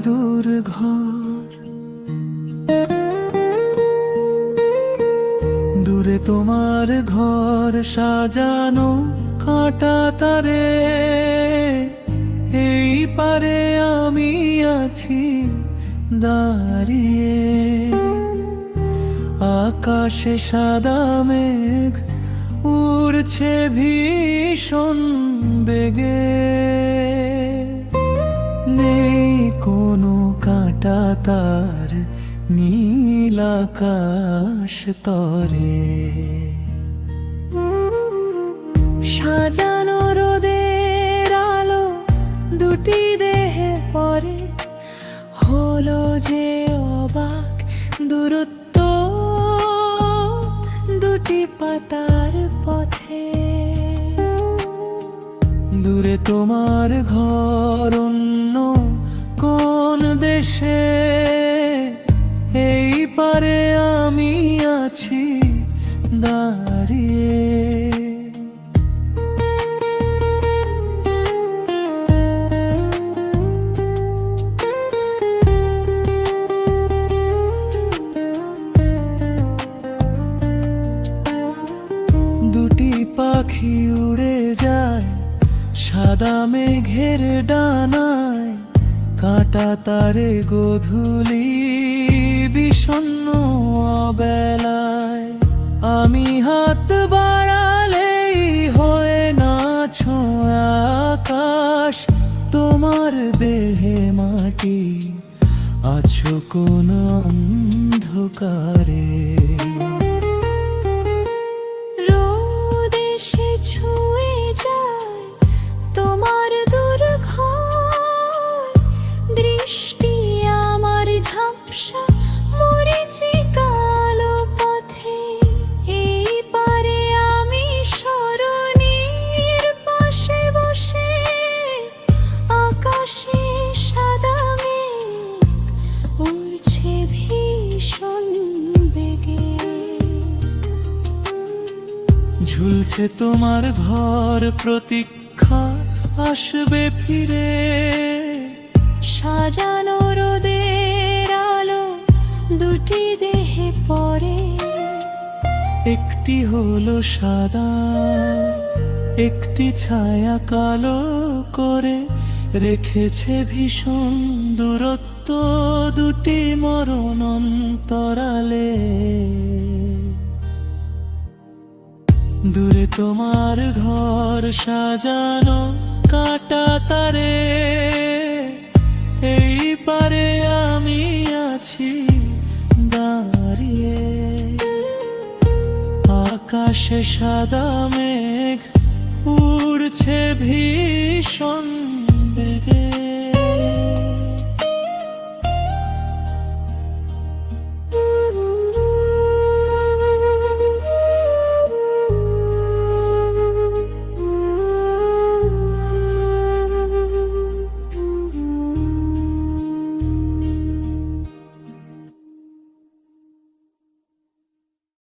দূর ঘর, দূরে তোমার ঘর সাজানো কাঁটা তারে, এই পারে আমি আছি দাঁড়িয়ে। আকাশে সাদা মেঘ উড়ছে ভীষণ বেগে, নেই কোনো কাঁটা তার নীল আকাশ তরে। সাজানো রোদের আলো দুটি দেহে পড়ে, হলো যে অবাক দূরত্ব দুটি পাতার পথে। দূরে তোমার ঘর অন্য কোন দেশে, এই পারে আমি আছি দাঁড়িয়ে। দুটি পাখি উড়ে যায় সাদা মেঘের ডানায়, কাঁটা তারে গোধূলি বিষণ্ণ অবেলায়। আমি হাত বাড়ালেই হয় না ছোঁয়া আকাশ, তোমার দেহে মাটি আছো কোন অন্ধকারে। রোদ এসে ছুঁয়ে যায় তোমার দূর ঘর, দৃষ্টি আমার ঝাপসা মরীচিকালো পথে। এই পারে আমি সরণীর পাশে বসে, আকাশে সাদা মেঘ উড়ছে ভীষণ বেগে। ঝুলছে তোমার ঘর প্রতীক্ষা আসবে ফিরে, সাজানো রোদের আলো দুটি দেহে পড়ে, একটি হলো সাদা একটি ছায়া কালো করে রেখেছে ভীষণ দূরত্ব দুটি মরণ অন্তরালে। দূরে তোমার ঘর সাজানো কাঁটা তারে, এই পারে আমি আছি দাঁড়িয়ে। আকাশে সাদা মেঘ উড়ছে ভীষণ বেগে।